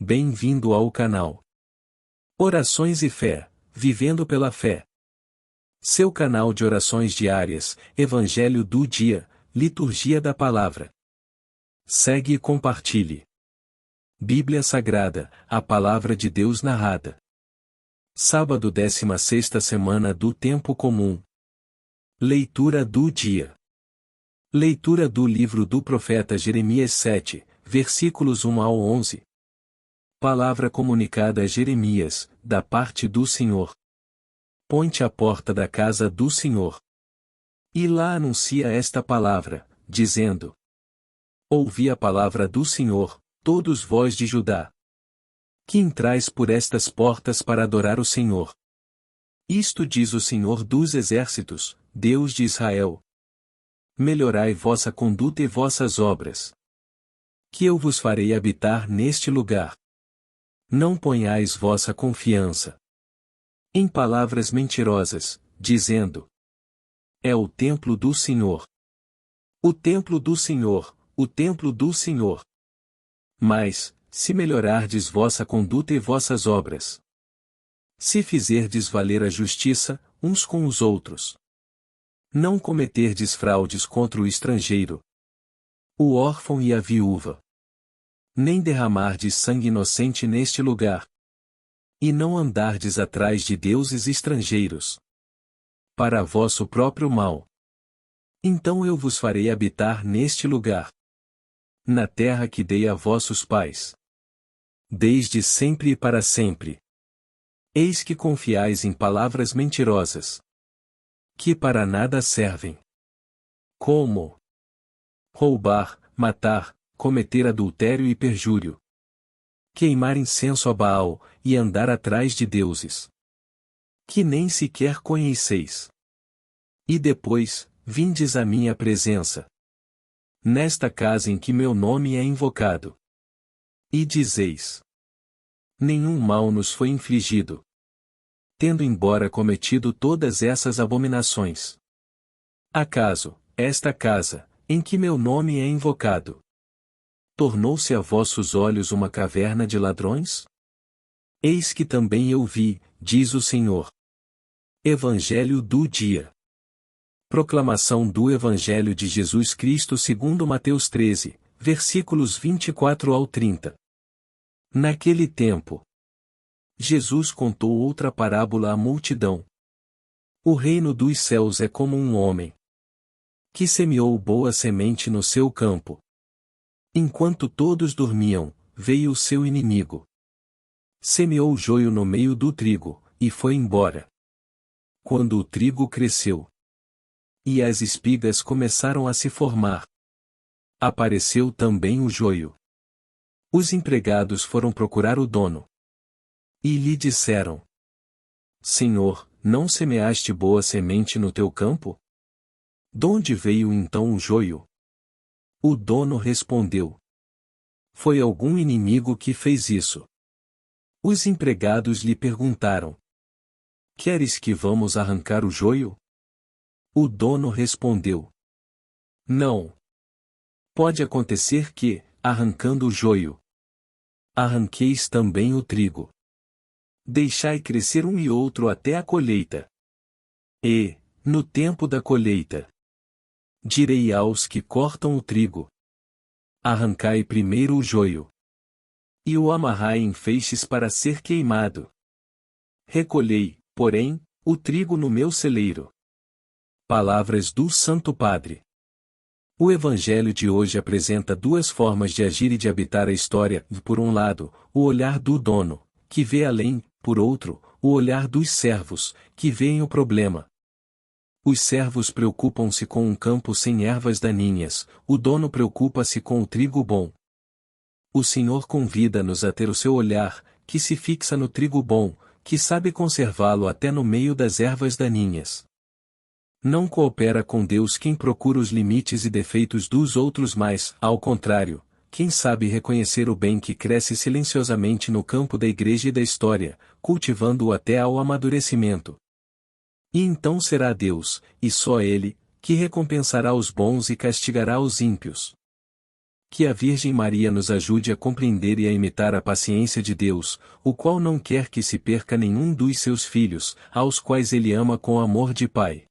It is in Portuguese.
Bem-vindo ao canal Orações e Fé, Vivendo pela Fé. Seu canal de orações diárias, Evangelho do Dia, Liturgia da Palavra. Segue e compartilhe. Bíblia Sagrada, a Palavra de Deus narrada. Sábado, 16ª semana do Tempo Comum. Leitura do dia. Leitura do livro do profeta Jeremias 7, versículos 1 ao 11. Palavra comunicada a Jeremias, da parte do Senhor. Põe-te à porta da casa do Senhor. E lá anuncia esta palavra, dizendo: Ouvi a palavra do Senhor, todos vós de Judá, que entrais por estas portas para adorar o Senhor. Isto diz o Senhor dos Exércitos, Deus de Israel: melhorai vossa conduta e vossas obras, que eu vos farei habitar neste lugar. Não ponhais vossa confiança em palavras mentirosas, dizendo: é o templo do Senhor. O templo do Senhor, o templo do Senhor. Mas, se melhorardes vossa conduta e vossas obras, se fizerdes valer a justiça, uns com os outros, não cometerdes fraudes contra o estrangeiro, o órfão e a viúva, nem derramardes sangue inocente neste lugar, e não andardes atrás de deuses estrangeiros, para vosso próprio mal, então eu vos farei habitar neste lugar, na terra que dei a vossos pais, desde sempre e para sempre. Eis que confiais em palavras mentirosas, que para nada servem, como roubar, matar, cometer adultério e perjúrio, queimar incenso a Baal, e andar atrás de deuses que nem sequer conheceis. E depois, vindes à minha presença, nesta casa em que meu nome é invocado, e dizeis: nenhum mal nos foi infligido, tendo embora cometido todas essas abominações. Acaso, esta casa, em que meu nome é invocado, tornou-se a vossos olhos uma caverna de ladrões? Eis que também eu vi, diz o Senhor. Evangelho do dia. Proclamação do Evangelho de Jesus Cristo segundo Mateus 13, versículos 24 ao 30. Naquele tempo, Jesus contou outra parábola à multidão. O reino dos céus é como um homem que semeou boa semente no seu campo. Enquanto todos dormiam, veio o seu inimigo. Semeou o joio no meio do trigo, e foi embora. Quando o trigo cresceu e as espigas começaram a se formar, apareceu também o joio. Os empregados foram procurar o dono e lhe disseram: Senhor, não semeaste boa semente no teu campo? Donde veio então o joio? O dono respondeu: foi algum inimigo que fez isso. Os empregados lhe perguntaram: queres que vamos arrancar o joio? O dono respondeu: não. Pode acontecer que, arrancando o joio, arranqueis também o trigo. Deixai crescer um e outro até a colheita. E, no tempo da colheita, direi aos que cortam o trigo: arrancai primeiro o joio, e o amarrai em feixes para ser queimado. Recolhei, porém, o trigo no meu celeiro. Palavras do Santo Padre. O Evangelho de hoje apresenta duas formas de agir e de habitar a história: por um lado, o olhar do dono, que vê além; por outro, o olhar dos servos, que veem o problema. Os servos preocupam-se com um campo sem ervas daninhas, o dono preocupa-se com o trigo bom. O Senhor convida-nos a ter o seu olhar, que se fixa no trigo bom, que sabe conservá-lo até no meio das ervas daninhas. Não coopera com Deus quem procura os limites e defeitos dos outros, mas, ao contrário, quem sabe reconhecer o bem que cresce silenciosamente no campo da igreja e da história, cultivando-o até ao amadurecimento. E então será Deus, e só Ele, que recompensará os bons e castigará os ímpios. Que a Virgem Maria nos ajude a compreender e a imitar a paciência de Deus, o qual não quer que se perca nenhum dos seus filhos, aos quais Ele ama com amor de Pai.